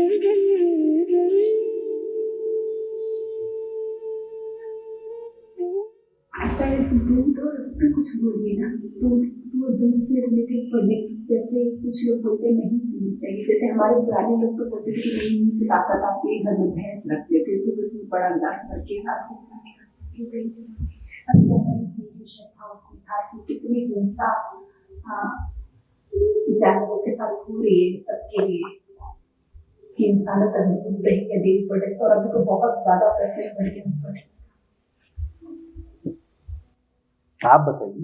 अच्छा, दूध और उस पर कुछ बोलिए ना। दूध से रिलेटेड प्रोडक्ट्स जैसे कुछ लोग बोलते नहीं पीनी चाहिए, जैसे हमारे पुराने लोग तो बोलते थे कि नहीं से ताकत आती है, घर में भैंस रखते थे, सुबह सुबह बड़ा गाय करके रात को अभी हाउस में था कि कितनी हिंसा जानवरों के साथ हो रही है सबके लिए, कि इंसानों तक दही या डेयरी प्रोडक्ट्स, और अभी तो बहुत ज्यादा प्रेशर बढ़ गया प्रोडक्ट्स। आप बताइए।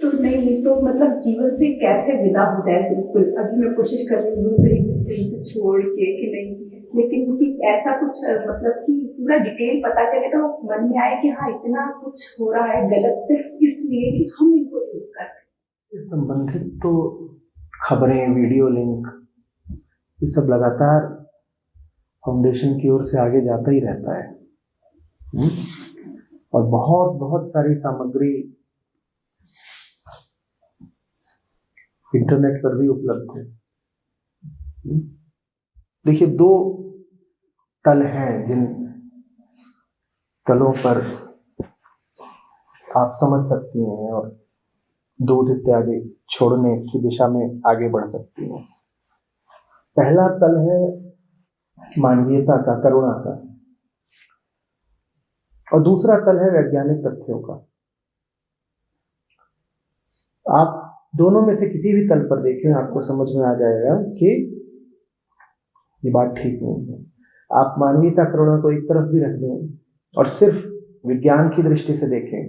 तो नहीं, तो मतलब जीवन से कैसे विदा हो जाए बिल्कुल। अभी मैं कोशिश कर रही हूँ कुछ दिन से छोड़ के कि नहीं, लेकिन कि ऐसा कुछ मतलब कि पूरा डिटेल पता चले तो मन में आए कि हाँ इतना कुछ हो रहा है गलत सिर्फ इसलिए कि हम इनको यूज कर रहे हैं। इससे संबंधित तो खबरें, वीडियो लिंक, ये सब लगातार फाउंडेशन की ओर से आगे जाता ही रहता है। और बहुत बहुत सारी सामग्री इंटरनेट पर भी उपलब्ध है। देखिए, दो तल हैं जिन तलों पर आप समझ सकती हैं और दूध इत्यादि छोड़ने की दिशा में आगे बढ़ सकती हैं। पहला तल है मानवीयता का, करुणा का, और दूसरा तल है वैज्ञानिक तथ्यों का। आप दोनों में से किसी भी तल पर देखें, आपको समझ में आ जाएगा कि ये बात ठीक नहीं है। आप मानवीयता, करुणा को एक तरफ भी रख दें और सिर्फ विज्ञान की दृष्टि से देखें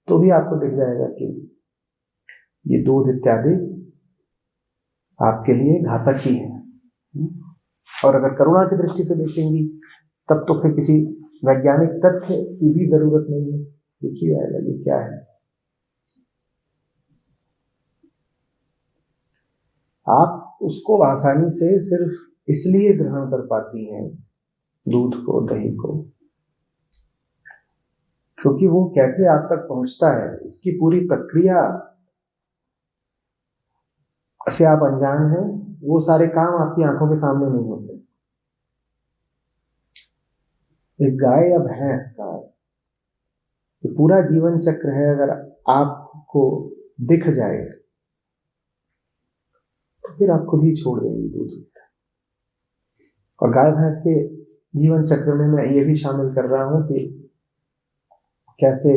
तो भी आपको दिख जाएगा कि ये दूध इत्यादि आपके लिए घातक ही है। और अगर करुणा की दृष्टि से देखेंगी तब तो फिर किसी वैज्ञानिक तथ्य की भी जरूरत नहीं है। देखिए आएगा ये क्या है। आप उसको आसानी से सिर्फ इसलिए ग्रहण कर पाती हैं, दूध को, दही को, क्योंकि वो कैसे आप तक पहुंचता है, इसकी पूरी प्रक्रिया से आप अनजान हैं। वो सारे काम आपकी आंखों के सामने नहीं होते। एक गाय या भैंस का तो पूरा जीवन चक्र है, अगर आपको दिख जाए तो फिर आप खुद ही छोड़ देंगे दूध। और गाय भैंस के जीवन चक्र में मैं ये भी शामिल कर रहा हूं कि कैसे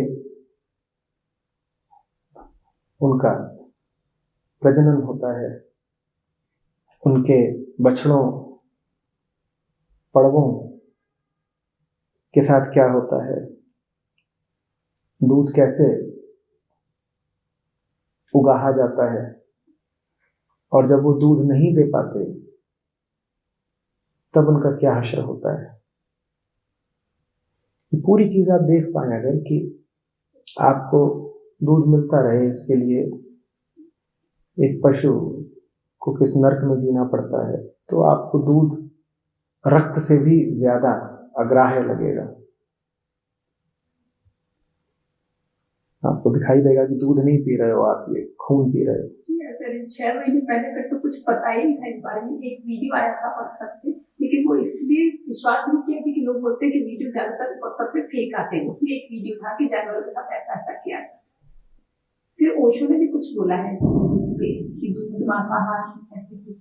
उनका प्रजनन होता है, उनके बछड़ों, पड़वों के साथ क्या होता है, दूध कैसे उगाहा जाता है, और जब वो दूध नहीं दे पाते तब उनका क्या हश्र होता है। ये पूरी चीज आप देख पाए अगर कि आपको दूध मिलता रहे, इसके लिए एक पशु को किस नर्क में जीना पड़ता है, तो आपको दूध रक्त से भी ज्यादा अग्राह्य लगेगा। आपको दिखाई देगा कि दूध नहीं पी रहे हो, आप ये खून पी रहे हो। 6 महीने पहले तक तो कुछ पता ही नहीं था इस बारे में। एक वीडियो आया था व्हाट्सएप पे, लेकिन वो इसलिए विश्वास नहीं किया कि लोग बोलते हैं कि वीडियो ज्यादातर व्हाट्सएप पे फेक आते हैं। उसमें एक वीडियो था कि जानवरों के साथ ऐसा ऐसा किया। फिर ओशो ने भी कुछ बोला है इसमें कि दूध मांसाहार ऐसे कुछ,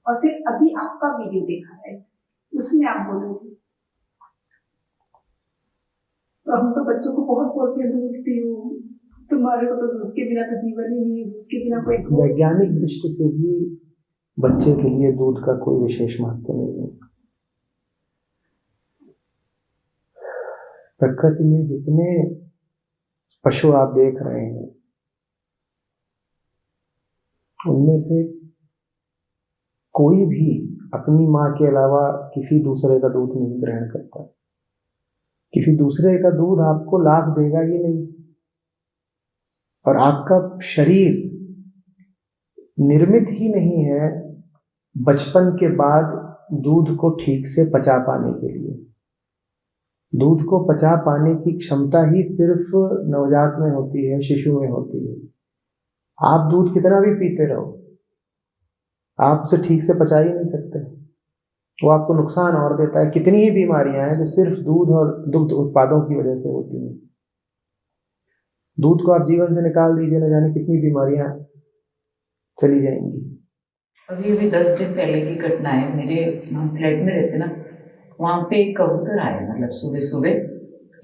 और फिर अभी आपका वीडियो देखा है, उसमें आप बोलोगे। तो हम तो बच्चों को बहुत बोलते हैं दूध पियो, तुम्हारे को तो दूध के बिना तो जीवन ही नहीं है, दूध के बिना कोई। वैज्ञानिक दृष्टि से भी बच्चे के लिए दूध का कोई विशेष महत्व नहीं है। प्रकृति में जितने पशु आप देख रहे हैं उनमें से कोई भी अपनी मां के अलावा किसी दूसरे का दूध नहीं ग्रहण करता। किसी दूसरे का दूध आपको लाभ देगा ही नहीं, और आपका शरीर निर्मित ही नहीं है बचपन के बाद दूध को ठीक से पचा पाने के लिए। दूध को पचा पाने की क्षमता ही सिर्फ नवजात में होती है, शिशु में होती है। आप दूध कितना भी पीते रहो, आप उसे ठीक से पचा ही नहीं सकते। वो आपको नुकसान और देता है। कितनी ही बीमारियां हैं जो सिर्फ दूध और दुग्ध उत्पादों की वजह से होती हैं। दूध को आप जीवन से निकाल दीजिए, न जाने कितनी बीमारियां चली जाएंगी। अभी 10 दिन पहले की घटना है। मेरे फ्लैट में रहते ना, वहाँ पे एक कबूतर आया, मतलब सुबह सुबह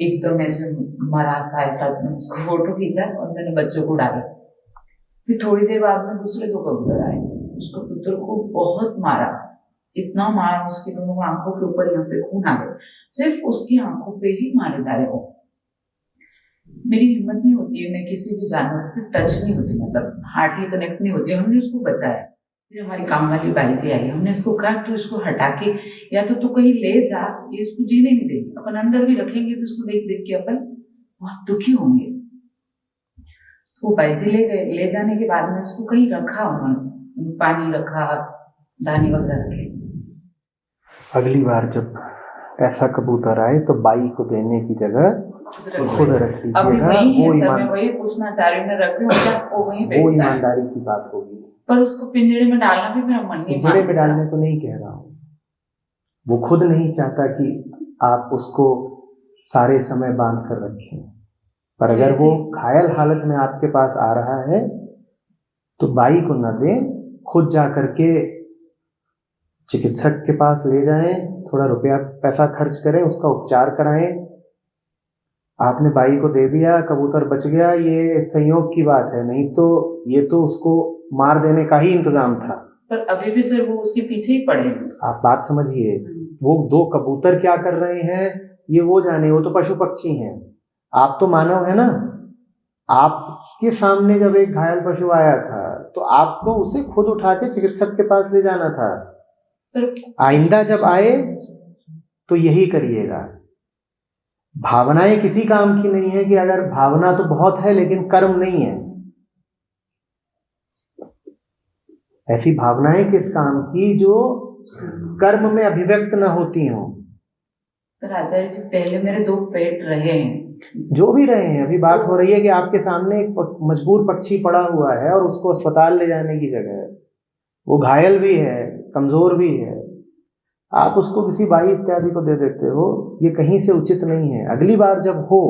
एकदम ऐसे मरा सा ऐसा। उसको फोटो खींचा और मैंने बच्चों को डाला। फिर थोड़ी देर बाद में दूसरे 2 कबूतर आए। उस कबूतर को बहुत मारा, इतना मारा उसकी दोनों आंखों के ऊपर यहाँ पे खून आ गया। सिर्फ उसकी आंखों पे ही मारे डाले वो। मेरी हिम्मत नहीं होती है, मैं किसी भी जानवर से टच नहीं होती, मतलब हार्टली कनेक्ट नहीं होती। हमने उसको बचाया। फिर हमारी काम वाली बाई जी आई, हमने उसको कहा कि उसको हटा के या तो तू कहीं ले जा, ये उसको जीने नहीं देगी। अपन अंदर भी रखेंगे तो उसको देख देख के अपन बहुत दुखी होंगे। तो वो बाई जी ले गए। ले जाने के बाद में उसको कहीं रखा, उन्होंने पानी रखा, दाने वगैरह रखे। अगली बार जब ऐसा कबूतर आए तो बाई को देने की जगह खुद रख अभी लीजिएगा। वही वो है सर, मैं वही पूछना चाह रही हूँ, मैं रख लूँ क्या? वो वहीं वो पे ईमानदारी की बात होगी। पर उसको पिंजरे में डालना भी मेरा मन नहीं पिंजरे में मानता। डालने को नहीं कह रहा हूँ, वो खुद नहीं चाहता कि आप उसको सारे समय बांध कर रखें। पर अगर वो घायल हालत में आपके पास आ रहा है तो बाई को न दें, खुद जा करके चिकित्सक के पास ले जाएं, थोड़ा रुपया पैसा खर्च करें, उसका उपचार कराएं। आपने बाई को दे दिया, कबूतर बच गया, ये संयोग की बात है, नहीं तो ये तो उसको मार देने का ही इंतजाम था। पर अभी भी सर वो उसके पीछे ही पड़े हैं। आप बात समझिए, वो 2 कबूतर क्या कर रहे हैं ये वो जाने, वो तो पशु पक्षी हैं, आप तो मानव है ना। आपके सामने जब एक घायल पशु आया था तो आपको उसे खुद उठा के चिकित्सक के पास ले जाना था। आइंदा जब आए तो यही करिएगा। भावनाएं किसी काम की नहीं है कि अगर भावना तो बहुत है लेकिन कर्म नहीं है। ऐसी भावनाएं किस काम की जो कर्म में अभिव्यक्त न होती हों। सर आचार्य जी, पहले मेरे 2 पेट रहे हैं, जो भी रहे हैं। अभी बात हो रही है कि आपके सामने एक मजबूर पक्षी पड़ा हुआ है और उसको अस्पताल ले जाने की जगह है, वो घायल भी है, कमजोर भी है, आप उसको किसी बाई इत्यादि को दे देते हो, ये कहीं से उचित नहीं है। अगली बार जब हो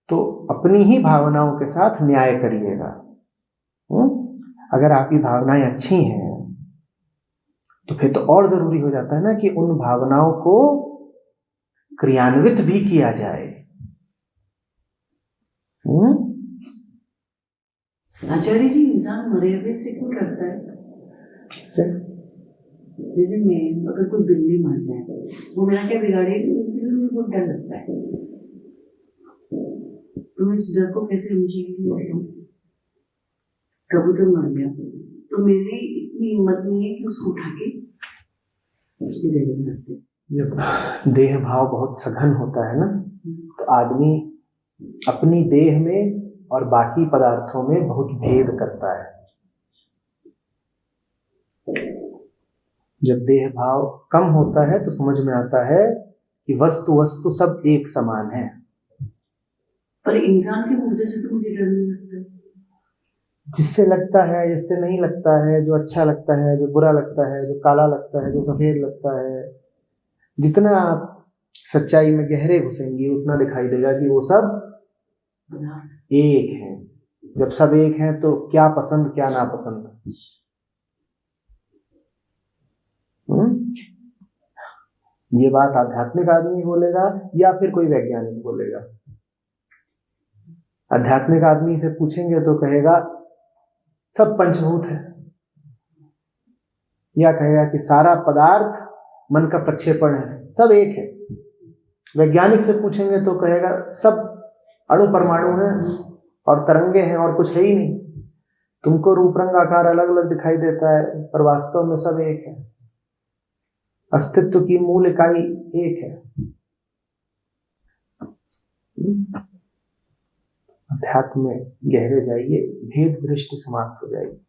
तो अपनी ही भावनाओं के साथ न्याय करिएगा। अगर आपकी भावनाएं अच्छी हैं तो फिर तो और जरूरी हो जाता है ना कि उन भावनाओं को क्रियान्वित भी किया जाए। आचार्य जी, इंसान मरे हुए से क्यों डरता है? किससे? जैसे मैं, अगर कोई बिल्ली मर जाए वो मेरा क्या बिगाड़ेगी, फिर मुझे बहुत डर लगता है। तो मैं इस डर को कैसे हमेशा के लिए रखूं? कबूतर मर गया तो मेरी इतनी हिम्मत नहीं है कि उसको उठा के उसकी जगह में रखते। जब देह भाव बहुत सघन होता है ना तो आदमी अपनी देह में और बाकी पदार्थों में बहुत भेद करता है। जब देह भाव कम होता है तो समझ में आता है कि वस्तु वस्तु सब एक समान है। पर इंसान की वजह से तो मुझे डर नहीं लगता। जिससे लगता है, जिससे नहीं लगता है, जो अच्छा लगता है, जो बुरा लगता है, जो काला लगता है, जो सफेद लगता है, जितना आप सच्चाई में गहरे घुसेंगे उतना दिखाई देगा कि वो सब एक है। जब सब एक हैं तो क्या पसंद क्या नापसंद। ये बात आध्यात्मिक आदमी बोलेगा या फिर कोई वैज्ञानिक बोलेगा। आध्यात्मिक आदमी से पूछेंगे तो कहेगा सब पंचभूत है, या कहेगा कि सारा पदार्थ मन का प्रक्षेपण है, सब एक है। वैज्ञानिक से पूछेंगे तो कहेगा सब अणु परमाणु हैं और तरंगे हैं और कुछ है ही नहीं। तुमको रूप रंग आकार अलग अलग दिखाई देता है पर वास्तव में सब एक है। अस्तित्व की मूल इकाई एक है। अध्यात्म में गहरे जाइए, भेद दृष्टि समाप्त हो जाएगी।